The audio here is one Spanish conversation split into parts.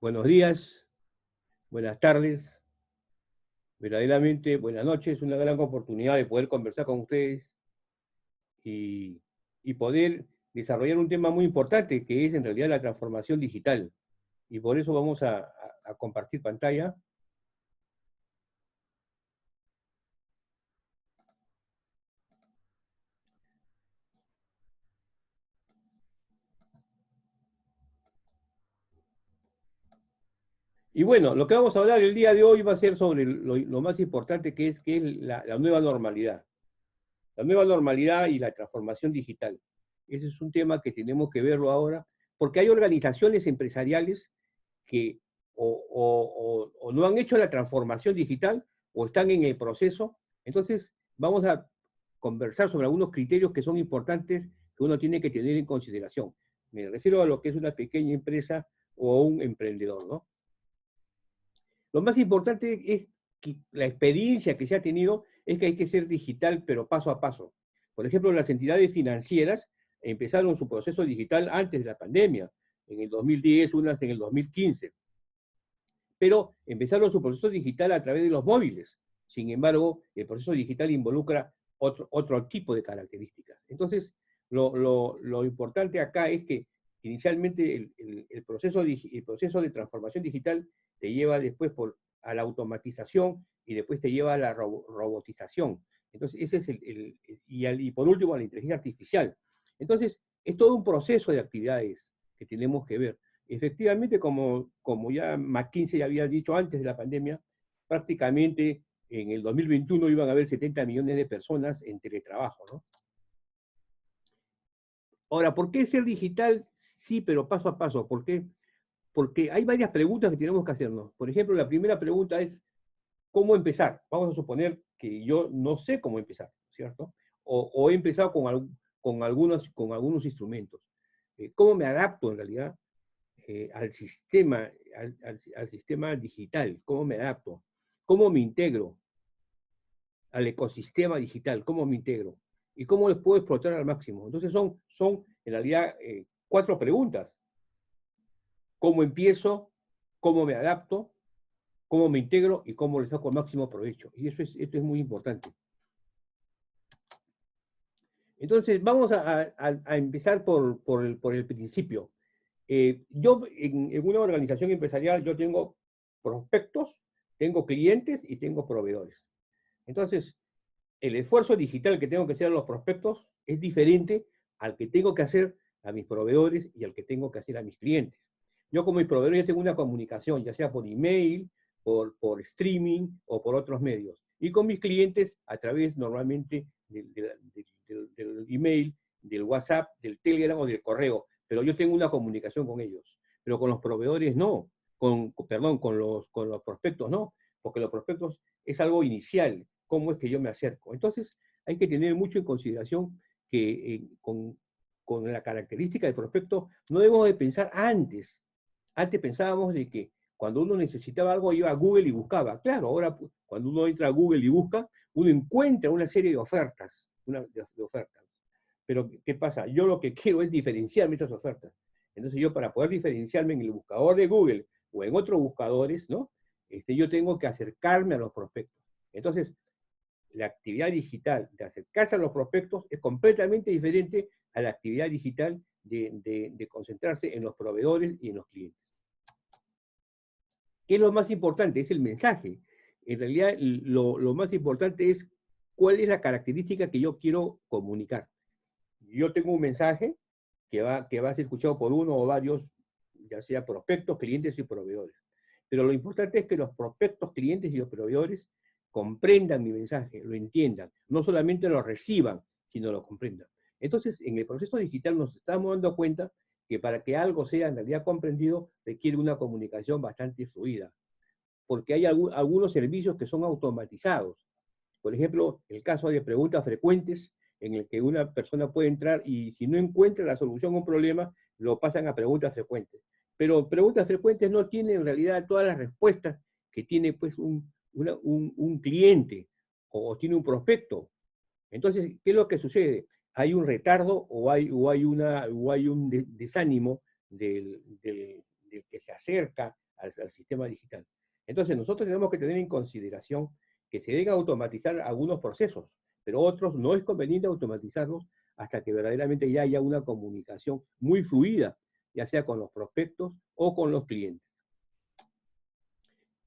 Buenos días, buenas tardes, verdaderamente buenas noches. Una gran oportunidad de poder conversar con ustedes y, y poder desarrollar un tema muy importante que es en realidad la transformación digital. Y por eso vamos a compartir pantalla. Y bueno, lo que vamos a hablar el día de hoy va a ser sobre lo más importante que es la nueva normalidad. La nueva normalidad y la transformación digital. Ese es un tema que tenemos que verlo ahora, porque hay organizaciones empresariales que o no han hecho la transformación digital o están en el proceso. Entonces, vamos a conversar sobre algunos criterios que son importantes que uno tiene que tener en consideración. Me refiero a lo que es una pequeña empresa o un emprendedor, ¿no? Lo más importante es que la experiencia que se ha tenido es que hay que ser digital, pero paso a paso. Por ejemplo, las entidades financieras empezaron su proceso digital antes de la pandemia, en el 2010, unas en el 2015, pero empezaron su proceso digital a través de los móviles. Sin embargo, el proceso digital involucra otro tipo de características. Entonces, lo importante acá es que inicialmente el proceso de transformación digital te lleva después a la automatización y después te lleva a la robotización. Entonces, ese es y por último, a la inteligencia artificial. Entonces, es todo un proceso de actividades que tenemos que ver. Efectivamente, como ya McKinsey había dicho antes de la pandemia, prácticamente en el 2021 iban a haber 70 millones de personas en teletrabajo, ¿no? Ahora, ¿por qué ser digital? Sí, pero paso a paso. ¿Por qué? Porque hay varias preguntas que tenemos que hacernos. Por ejemplo, la primera pregunta es, ¿cómo empezar? Vamos a suponer que yo no sé cómo empezar, ¿cierto? O he empezado con algunos instrumentos. ¿Cómo me adapto en realidad al sistema digital? ¿Cómo me adapto? ¿Cómo me integro al ecosistema digital? ¿Cómo me integro? ¿Y cómo les puedo explotar al máximo? Entonces son en realidad cuatro preguntas. ¿Cómo empiezo? ¿Cómo me adapto? ¿Cómo me integro? Y cómo le saco el máximo provecho. Y esto es muy importante. Entonces, vamos a empezar por el principio. Yo en una organización empresarial, yo tengo prospectos, tengo clientes y tengo proveedores. Entonces, el esfuerzo digital que tengo que hacer a los prospectos es diferente al que tengo que hacer a mis proveedores y al que tengo que hacer a mis clientes. Yo como mis proveedores tengo una comunicación, ya sea por email, por streaming o por otros medios. Y con mis clientes a través normalmente del email, del WhatsApp, del Telegram o del correo. Pero yo tengo una comunicación con ellos. Pero con los proveedores no. Perdón, con los prospectos no. Porque los prospectos es algo inicial. ¿Cómo es que yo me acerco? Entonces, hay que tener mucho en consideración que con la característica del prospecto no debemos de pensar antes. Antes pensábamos de que cuando uno necesitaba algo iba a Google y buscaba. Claro, ahora cuando uno entra a Google y busca, uno encuentra una serie de ofertas, de ofertas. Pero ¿qué pasa? Yo lo que quiero es diferenciarme esas ofertas. Entonces yo para poder diferenciarme en el buscador de Google o en otros buscadores, ¿no? Yo tengo que acercarme a los prospectos. Entonces, la actividad digital de acercarse a los prospectos es completamente diferente a la actividad digital de concentrarse en los proveedores y en los clientes. ¿Qué es lo más importante? Es el mensaje. En realidad, lo más importante es cuál es la característica que yo quiero comunicar. Yo tengo un mensaje que va a ser escuchado por uno o varios, ya sea prospectos, clientes y proveedores. Pero lo importante es que los prospectos, clientes y los proveedores comprendan mi mensaje, lo entiendan, no solamente lo reciban, sino lo comprendan. Entonces, en el proceso digital nos estamos dando cuenta que para que algo sea en realidad comprendido requiere una comunicación bastante fluida, porque hay algunos servicios que son automatizados. Por ejemplo, el caso de preguntas frecuentes, en el que una persona puede entrar y si no encuentra la solución a un problema, lo pasan a preguntas frecuentes. Pero preguntas frecuentes no tienen en realidad todas las respuestas que tiene pues un cliente o tiene un prospecto. Entonces, ¿qué es lo que sucede? Hay un retardo o hay un desánimo del que se acerca al sistema digital. Entonces nosotros tenemos que tener en consideración que se deben automatizar algunos procesos, pero otros no es conveniente automatizarlos hasta que verdaderamente ya haya una comunicación muy fluida, ya sea con los prospectos o con los clientes.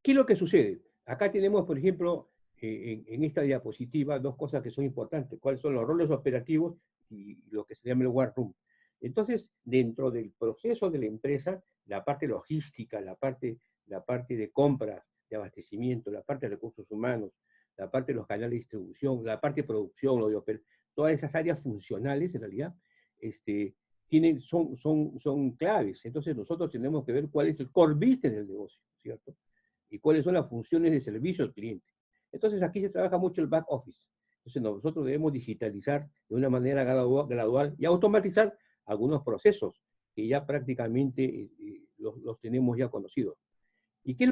¿Qué es lo que sucede? Acá tenemos, por ejemplo, en esta diapositiva, dos cosas que son importantes. ¿Cuáles son los roles operativos y lo que se llama el War Room? Entonces, dentro del proceso de la empresa, la parte logística, la parte de compras, de abastecimiento, la parte de recursos humanos, la parte de los canales de distribución, la parte de producción, todas esas áreas funcionales, en realidad, son claves. Entonces, nosotros tenemos que ver cuál es el core business del negocio, ¿cierto? Y cuáles son las funciones de servicio al cliente. Entonces, aquí se trabaja mucho el back office. Entonces, nosotros debemos digitalizar de una manera gradual y automatizar algunos procesos que ya prácticamente los tenemos ya conocidos.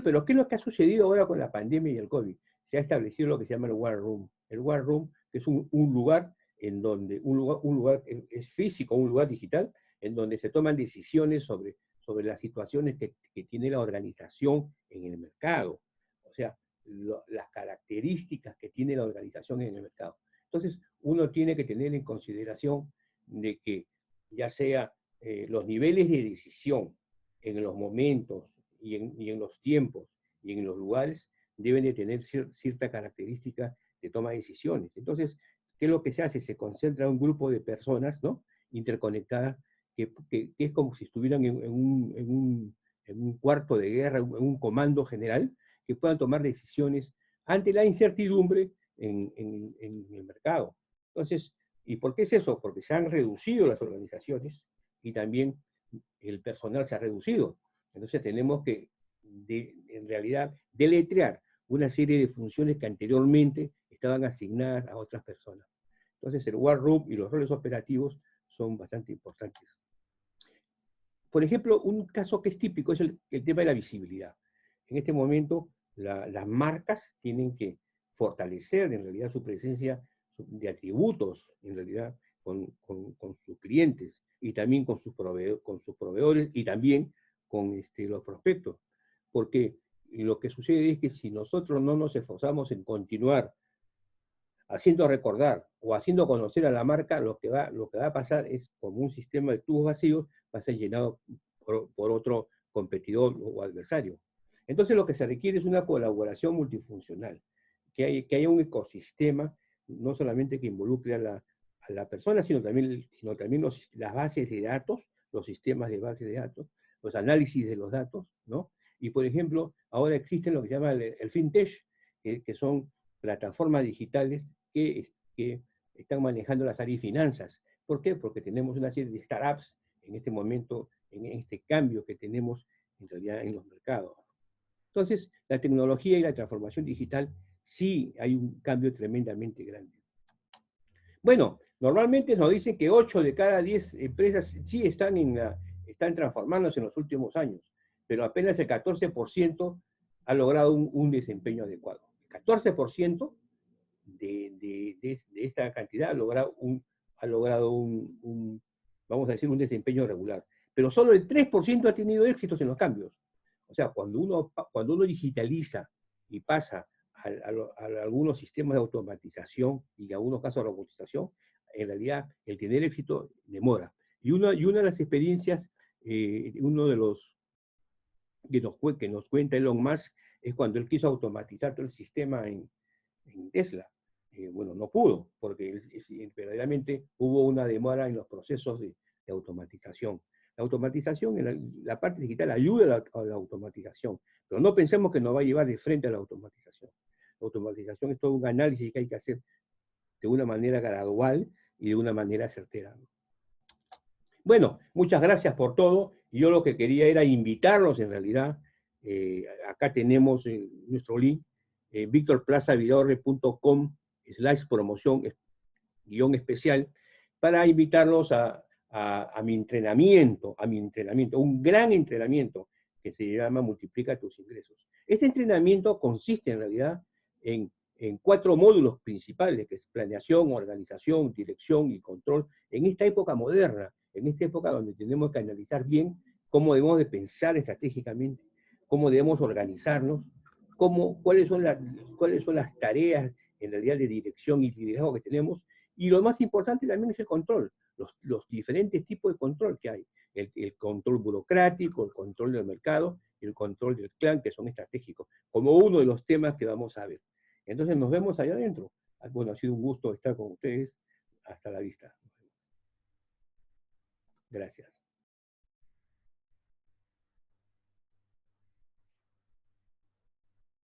Pero ¿qué es lo que ha sucedido ahora con la pandemia y el COVID? Se ha establecido lo que se llama el War Room. El War Room, que es un lugar en donde, un lugar es físico, un lugar digital, en donde se toman decisiones sobre las situaciones que tiene la organización en el mercado. O sea, las características que tiene la organización en el mercado. Entonces, uno tiene que tener en consideración de que ya sea los niveles de decisión en los momentos y en los tiempos y en los lugares deben de tener cierta característica de toma de decisiones. Entonces, ¿qué es lo que se hace? Se concentra un grupo de personas, ¿no?, interconectadas, que es como si estuvieran en un cuarto de guerra, en un comando general, que puedan tomar decisiones ante la incertidumbre en el mercado. Entonces, ¿y por qué es eso? Porque se han reducido las organizaciones y también el personal se ha reducido. Entonces tenemos que, en realidad, deletrear una serie de funciones que anteriormente estaban asignadas a otras personas. Entonces el War Room y los roles operativos son bastante importantes. Por ejemplo, un caso que es típico es el tema de la visibilidad. En este momento, las marcas tienen que fortalecer en realidad su presencia de atributos, en realidad, con sus clientes y también con sus proveedores y también con los prospectos. Porque lo que sucede es que si nosotros no nos esforzamos en continuar haciendo recordar o haciendo conocer a la marca, lo que va a pasar es, como un sistema de tubos vacíos, va a ser llenado por otro competidor o adversario. Entonces lo que se requiere es una colaboración multifuncional, que haya un ecosistema, no solamente que involucre a la persona, sino también las bases de datos, los sistemas de bases de datos, los análisis de los datos, ¿no? Y por ejemplo, ahora existen lo que se llama el fintech, que son plataformas digitales que están manejando las áreas de finanzas. ¿Por qué? Porque tenemos una serie de startups en este momento, en este cambio que tenemos en realidad en los mercados. Entonces, la tecnología y la transformación digital, sí hay un cambio tremendamente grande. Bueno, normalmente nos dicen que 8 de cada 10 empresas sí están transformándose en los últimos años, pero apenas el 14% ha logrado un desempeño adecuado. El 14% de esta cantidad ha logrado vamos a decir, un desempeño regular. Pero solo el 3% ha tenido éxitos en los cambios. O sea, cuando uno digitaliza y pasa a algunos sistemas de automatización y en algunos casos de robotización, en realidad el tener éxito demora. Y una de las experiencias, uno de los que nos cuenta Elon Musk, es cuando él quiso automatizar todo el sistema en Tesla. Bueno, no pudo, porque verdaderamente hubo una demora en los procesos de automatización. La automatización, la parte digital ayuda a la automatización, pero no pensemos que nos va a llevar de frente a la automatización. La automatización es todo un análisis que hay que hacer de una manera gradual y de una manera certera. Bueno, muchas gracias por todo. Yo lo que quería era invitarlos, en realidad, acá tenemos nuestro link, victorplazavidorre.com/promoción-especial, para invitarlos a mi entrenamiento, un gran entrenamiento que se llama Multiplica tus ingresos. Este entrenamiento consiste en realidad en 4 módulos principales, que es planeación, organización, dirección y control, en esta época moderna, en esta época donde tenemos que analizar bien cómo debemos de pensar estratégicamente, cómo debemos organizarnos, cuáles son las tareas en realidad de dirección y liderazgo que tenemos, y lo más importante también es el control, los diferentes tipos de control que hay, el control burocrático, el control del mercado, y el control del clan, que son estratégicos, como uno de los temas que vamos a ver. Entonces nos vemos allá adentro. Bueno, ha sido un gusto estar con ustedes.